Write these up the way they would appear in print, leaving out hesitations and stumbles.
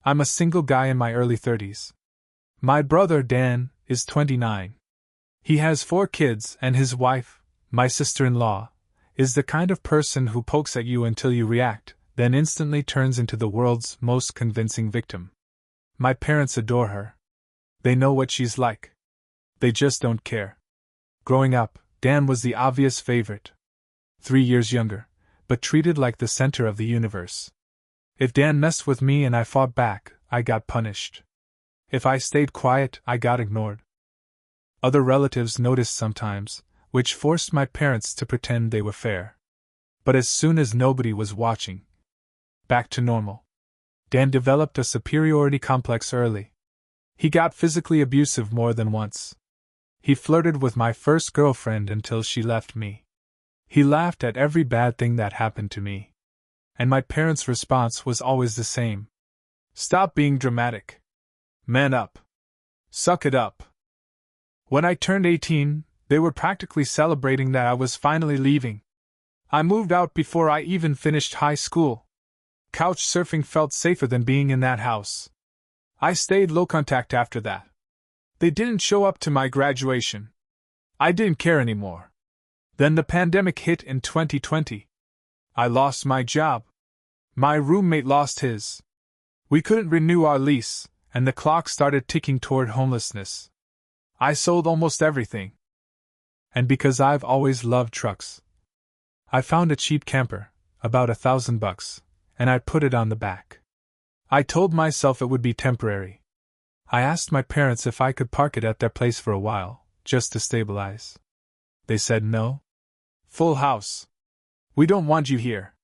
I'm a single guy in my early 30s. My brother, Dan, is 29. He has 4 kids, and his wife, my sister-in-law, is the kind of person who pokes at you until you react, then instantly turns into the world's most convincing victim. My parents adore her. They know what she's like. They just don't care. Growing up, Dan was the obvious favorite. 3 years younger, but treated like the center of the universe. If Dan messed with me and I fought back, I got punished. If I stayed quiet, I got ignored. Other relatives noticed sometimes, which forced my parents to pretend they were fair. But as soon as nobody was watching, back to normal. Dan developed a superiority complex early. He got physically abusive more than once. He flirted with my first girlfriend until she left me. He laughed at every bad thing that happened to me. And my parents' response was always the same. Stop being dramatic. Man up. Suck it up. When I turned 18, they were practically celebrating that I was finally leaving. I moved out before I even finished high school. Couch surfing felt safer than being in that house. I stayed low contact after that. They didn't show up to my graduation. I didn't care anymore. Then the pandemic hit in 2020. I lost my job. My roommate lost his. We couldn't renew our lease, and the clock started ticking toward homelessness. I sold almost everything. And because I've always loved trucks, I found a cheap camper, about $1,000, and I put it on the back. I told myself it would be temporary. I asked my parents if I could park it at their place for a while, just to stabilize. They said no. Full house. We don't want you here.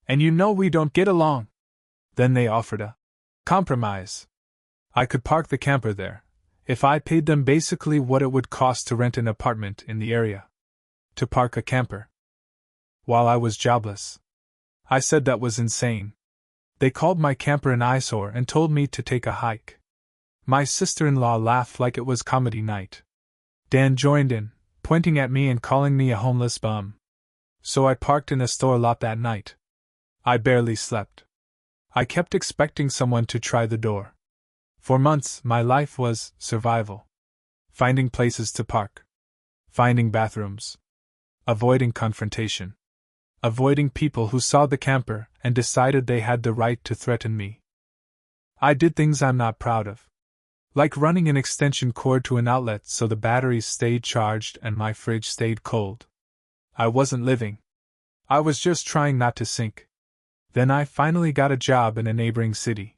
And you know we don't get along. Then they offered a compromise. I could park the camper there, if I paid them basically what it would cost to rent an apartment in the area. To park a camper. While I was jobless. I said that was insane. They called my camper an eyesore and told me to take a hike. My sister-in-law laughed like it was comedy night. Dan joined in, pointing at me and calling me a homeless bum. So I parked in a store lot that night. I barely slept. I kept expecting someone to try the door. For months, my life was survival. Finding places to park. Finding bathrooms. Avoiding confrontation. Avoiding people who saw the camper and decided they had the right to threaten me. I did things I'm not proud of. Like running an extension cord to an outlet so the batteries stayed charged and my fridge stayed cold. I wasn't living. I was just trying not to sink. Then I finally got a job in a neighboring city.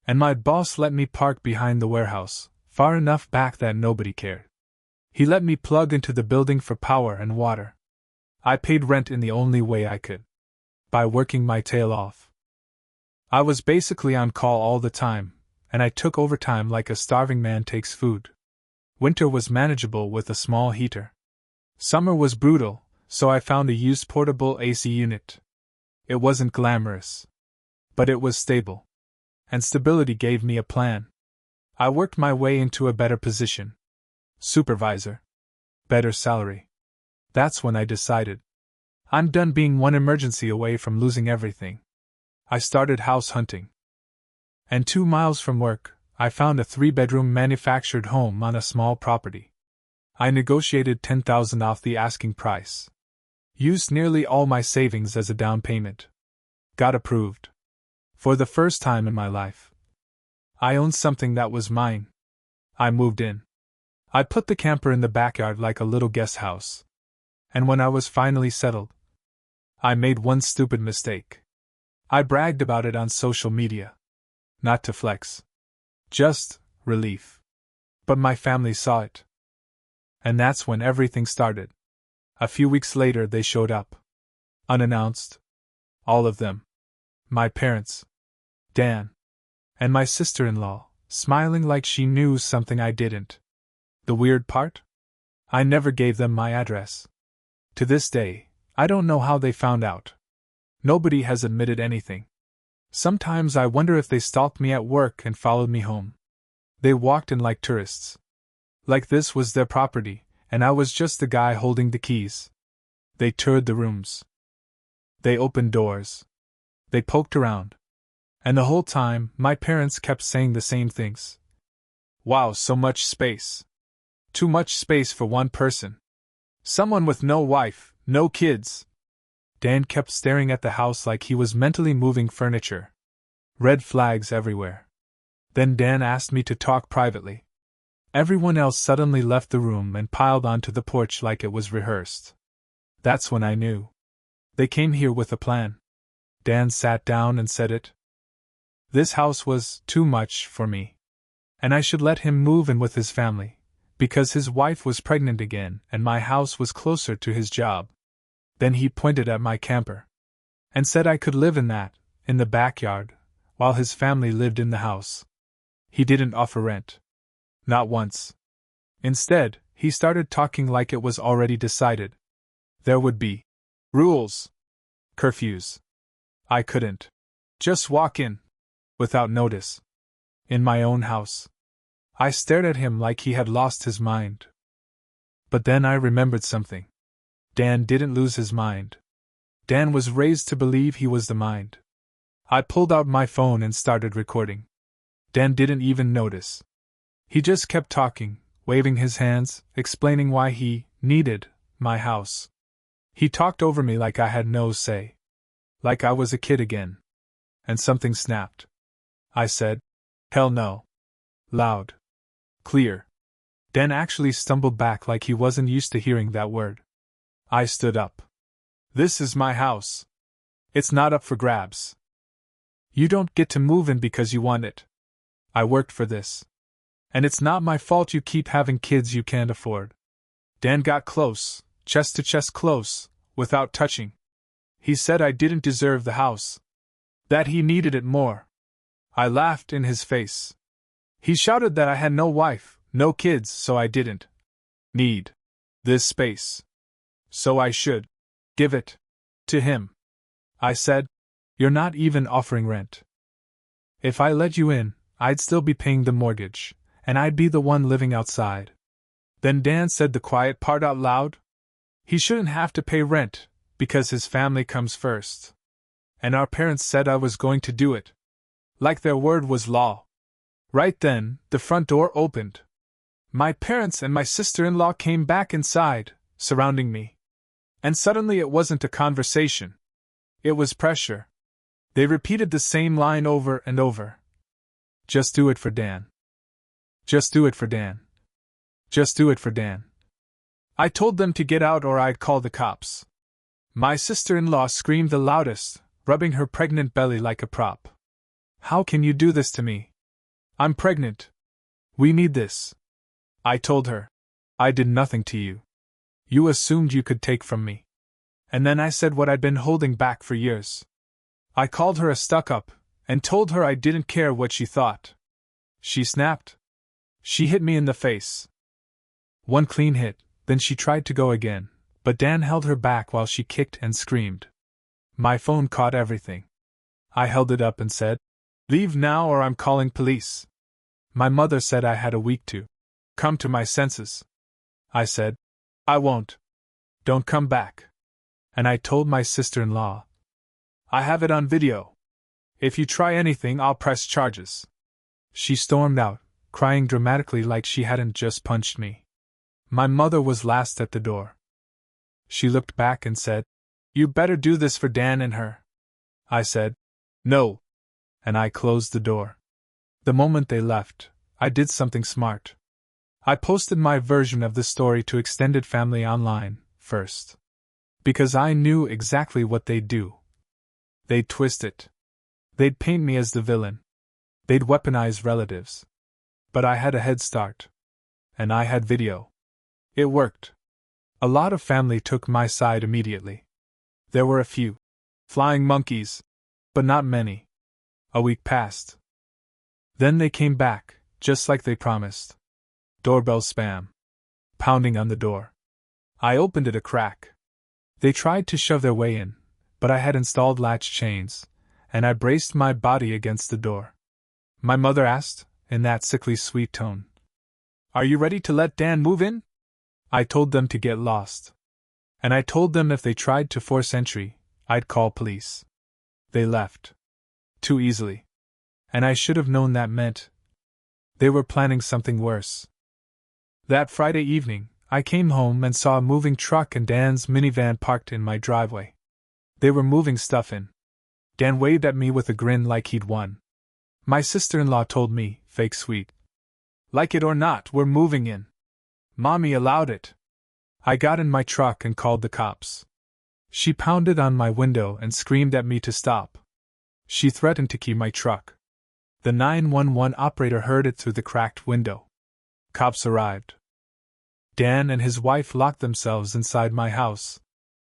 And my boss let me park behind the warehouse, far enough back that nobody cared. He let me plug into the building for power and water. I paid rent in the only way I could. By working my tail off. I was basically on call all the time, and I took overtime like a starving man takes food. Winter was manageable with a small heater. Summer was brutal, so I found a used portable AC unit. It wasn't glamorous. But it was stable. And stability gave me a plan. I worked my way into a better position. Supervisor. Better salary. That's when I decided. I'm done being one emergency away from losing everything. I started house hunting. And 2 miles from work, I found a 3-bedroom manufactured home on a small property. I negotiated $10,000 off the asking price. Used nearly all my savings as a down payment. Got approved. For the first time in my life, I owned something that was mine. I moved in. I put the camper in the backyard like a little guest house. And when I was finally settled, I made one stupid mistake. I bragged about it on social media. Not to flex. Just relief. But my family saw it. And that's when everything started. A few weeks later they showed up. Unannounced. All of them. My parents. Dan. And my sister-in-law, smiling like she knew something I didn't. The weird part? I never gave them my address. To this day, I don't know how they found out. Nobody has admitted anything. Sometimes I wonder if they stalked me at work and followed me home. They walked in like tourists. Like this was their property, and I was just the guy holding the keys. They toured the rooms. They opened doors. They poked around. And the whole time, my parents kept saying the same things. Wow, so much space. Too much space for one person. Someone with no wife, no kids. Dan kept staring at the house like he was mentally moving furniture. Red flags everywhere. Then Dan asked me to talk privately. Everyone else suddenly left the room and piled onto the porch like it was rehearsed. That's when I knew. They came here with a plan. Dan sat down and said it. This house was too much for me. And I should let him move in with his family, because his wife was pregnant again and my house was closer to his job. Then he pointed at my camper. And said I could live in that, in the backyard, while his family lived in the house. He didn't offer rent. Not once. Instead, he started talking like it was already decided. There would be rules. Curfews. I couldn't just walk in, without notice, in my own house. I stared at him like he had lost his mind. But then I remembered something. Dan didn't lose his mind. Dan was raised to believe he was the mind. I pulled out my phone and started recording. Dan didn't even notice. He just kept talking, waving his hands, explaining why he needed my house. He talked over me like I had no say. Like I was a kid again. And something snapped. I said, "Hell no." Loud. Clear. Dan actually stumbled back like he wasn't used to hearing that word. I stood up. This is my house. It's not up for grabs. You don't get to move in because you want it. I worked for this. And it's not my fault you keep having kids you can't afford. Dan got close, chest to chest close, without touching. He said I didn't deserve the house. That he needed it more. I laughed in his face. He shouted that I had no wife, no kids, so I didn't need this space. So I should give it to him. I said, "You're not even offering rent. If I let you in, I'd still be paying the mortgage, and I'd be the one living outside." Then Dan said the quiet part out loud. He shouldn't have to pay rent, because his family comes first. And our parents said I was going to do it. Like their word was law. Right then, the front door opened. My parents and my sister-in-law came back inside, surrounding me. And suddenly it wasn't a conversation. It was pressure. They repeated the same line over and over. Just do it for Dan. Just do it for Dan. Just do it for Dan. I told them to get out or I'd call the cops. My sister-in-law screamed the loudest, rubbing her pregnant belly like a prop. "How can you do this to me? I'm pregnant. We need this." I told her. "I did nothing to you. You assumed you could take from me." And then I said what I'd been holding back for years. I called her a stuck-up, and told her I didn't care what she thought. She snapped. She hit me in the face. One clean hit, then she tried to go again, but Dan held her back while she kicked and screamed. My phone caught everything. I held it up and said, "Leave now or I'm calling police." My mother said I had a week to come to my senses. I said, "I won't. Don't come back." And I told my sister-in-law, "I have it on video. If you try anything, I'll press charges." She stormed out, crying dramatically like she hadn't just punched me. My mother was last at the door. She looked back and said, "You better do this for Dan and her." I said, "No." And I closed the door. The moment they left, I did something smart. I posted my version of the story to extended family online first. Because I knew exactly what they'd do. They'd twist it. They'd paint me as the villain. They'd weaponize relatives. But I had a head start. And I had video. It worked. A lot of family took my side immediately. There were a few flying monkeys, but not many. A week passed. Then they came back, just like they promised. Doorbell spam. Pounding on the door. I opened it a crack. They tried to shove their way in, but I had installed latch chains, and I braced my body against the door. My mother asked, in that sickly sweet tone, "Are you ready to let Dan move in?" I told them to get lost. And I told them if they tried to force entry, I'd call police. They left. Too easily. And I should have known that meant they were planning something worse. That Friday evening, I came home and saw a moving truck and Dan's minivan parked in my driveway. They were moving stuff in. Dan waved at me with a grin like he'd won. My sister-in-law told me, fake sweet, like it or not, we're moving in. Mommy allowed it. I got in my truck and called the cops. She pounded on my window and screamed at me to stop. She threatened to key my truck. The 911 operator heard it through the cracked window. Cops arrived. Dan and his wife locked themselves inside my house.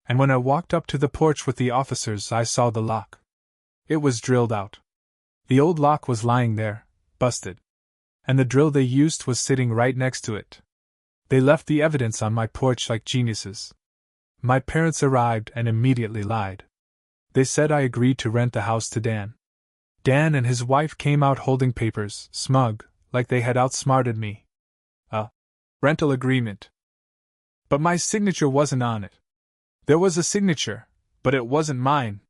And when I walked up to the porch with the officers, I saw the lock. It was drilled out. The old lock was lying there, busted. And the drill they used was sitting right next to it. They left the evidence on my porch like geniuses. My parents arrived and immediately lied. They said I agreed to rent the house to Dan. Dan and his wife came out holding papers, smug, like they had outsmarted me. A rental agreement. But my signature wasn't on it. There was a signature, but it wasn't mine.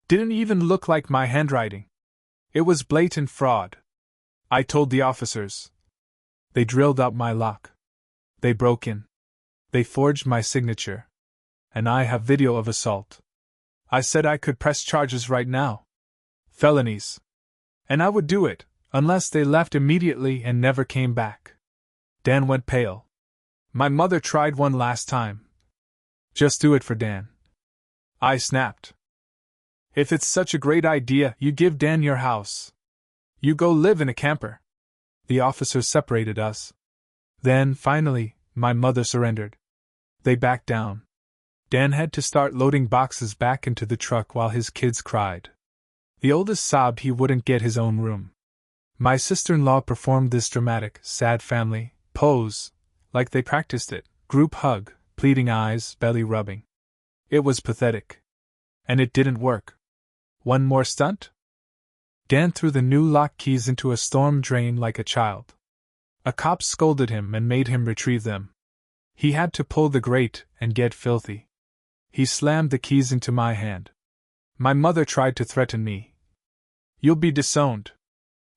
Didn't even look like my handwriting. It was blatant fraud. I told the officers. They drilled out my lock. They broke in. They forged my signature. And I have video of assault. I said I could press charges right now. Felonies. And I would do it, unless they left immediately and never came back. Dan went pale. My mother tried one last time. Just do it for Dan. I snapped. If it's such a great idea, you give Dan your house. You go live in a camper. The officers separated us. Then, finally, my mother surrendered. They backed down. Dan had to start loading boxes back into the truck while his kids cried. The oldest sobbed he wouldn't get his own room. My sister-in-law performed this dramatic, sad family pose, like they practiced it, group hug, pleading eyes, belly rubbing. It was pathetic. And it didn't work. One more stunt? Dan threw the new lock keys into a storm drain like a child. A cop scolded him and made him retrieve them. He had to pull the grate and get filthy. He slammed the keys into my hand. My mother tried to threaten me. You'll be disowned.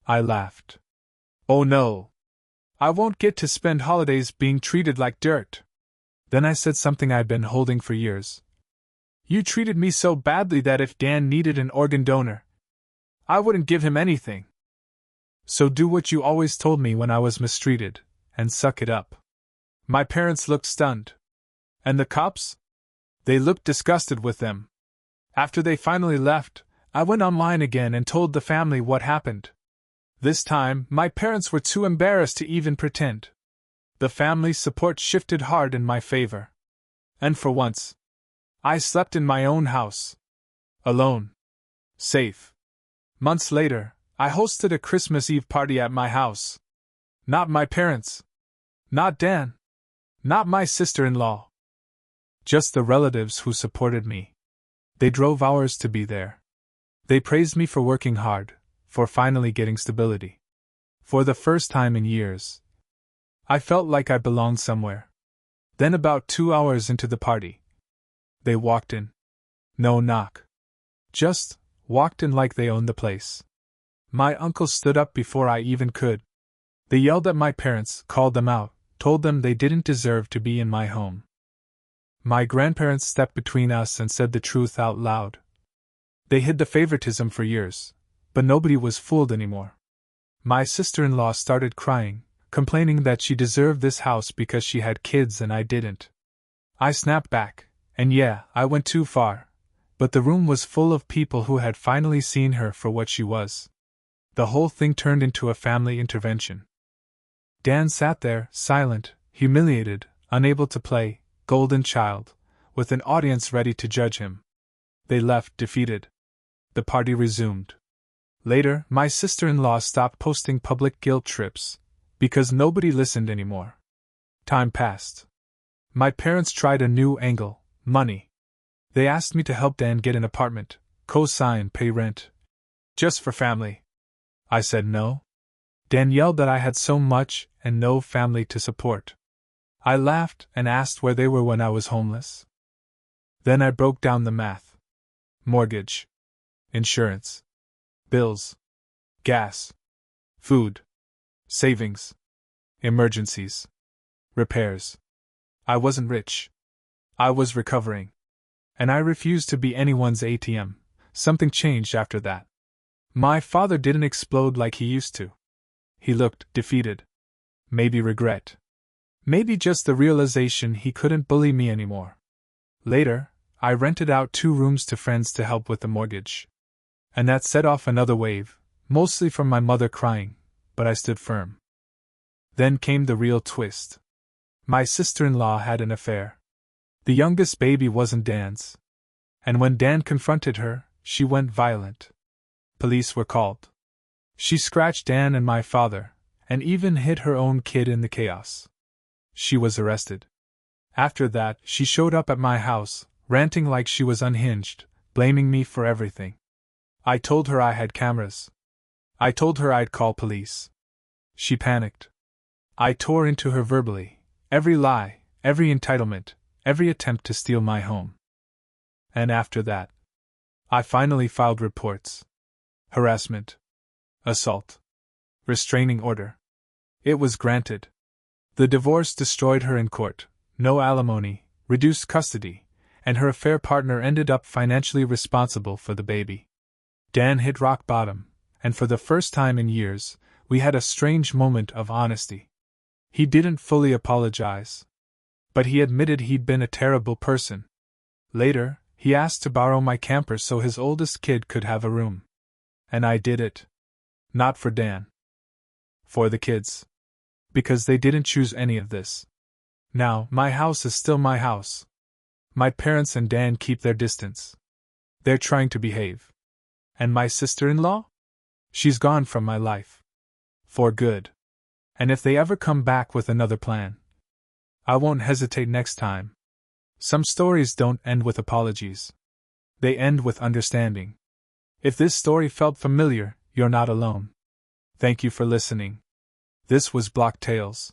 I laughed. Oh no. I won't get to spend holidays being treated like dirt. Then I said something I'd been holding for years. You treated me so badly that if Dan needed an organ donor, I wouldn't give him anything. So do what you always told me when I was mistreated, and suck it up. My parents looked stunned. And the cops? They looked disgusted with them. After they finally left, I went online again and told the family what happened. This time, my parents were too embarrassed to even pretend. The family's support shifted hard in my favor. And for once, I slept in my own house. Alone. Safe. Months later, I hosted a Christmas Eve party at my house. Not my parents. Not Dan. Not my sister-in-law. Just the relatives who supported me. They drove hours to be there. They praised me for working hard, for finally getting stability. For the first time in years, I felt like I belonged somewhere. Then about 2 hours into the party, they walked in. No knock. Just walked in like they owned the place. My uncle stood up before I even could. They yelled at my parents, called them out, told them they didn't deserve to be in my home. My grandparents stepped between us and said the truth out loud. They hid the favoritism for years, but nobody was fooled anymore. My sister-in-law started crying, complaining that she deserved this house because she had kids and I didn't. I snapped back, and yeah, I went too far, but the room was full of people who had finally seen her for what she was. The whole thing turned into a family intervention. Dan sat there, silent, humiliated, unable to play golden child, with an audience ready to judge him. They left defeated. The party resumed. Later, my sister-in-law stopped posting public guilt trips, because nobody listened anymore. Time passed. My parents tried a new angle, money. They asked me to help Dan get an apartment, co-sign, pay rent. Just for family. I said no. Dan yelled that I had so much and no family to support. I laughed and asked where they were when I was homeless. Then I broke down the math. Mortgage. Insurance. Bills. gas, food, savings, emergencies, repairs. I wasn't rich. I was recovering. And I refused to be anyone's ATM. Something changed after that. My father didn't explode like he used to. He looked defeated. Maybe regret. Maybe just the realization he couldn't bully me anymore. Later, I rented out 2 rooms to friends to help with the mortgage. And that set off another wave, mostly from my mother crying, but I stood firm. Then came the real twist. My sister-in-law had an affair. The youngest baby wasn't Dan's. And when Dan confronted her, she went violent. Police were called. She scratched Dan and my father, and even hit her own kid in the chaos. She was arrested. After that, she showed up at my house, ranting like she was unhinged, blaming me for everything. I told her I had cameras. I told her I'd call police. She panicked. I tore into her verbally, every lie, every entitlement, every attempt to steal my home. And after that, I finally filed reports. Harassment. Assault. Restraining order. It was granted. The divorce destroyed her in court, no alimony, reduced custody, and her affair partner ended up financially responsible for the baby. Dan hit rock bottom, and for the first time in years, we had a strange moment of honesty. He didn't fully apologize. But he admitted he'd been a terrible person. Later, he asked to borrow my camper so his oldest kid could have a room. And I did it. Not for Dan. For the kids. Because they didn't choose any of this. Now, my house is still my house. My parents and Dan keep their distance. They're trying to behave. And my sister-in-law? She's gone from my life. For good. And if they ever come back with another plan, I won't hesitate next time. Some stories don't end with apologies. They end with understanding. If this story felt familiar, you're not alone. Thank you for listening. This was Block Tales.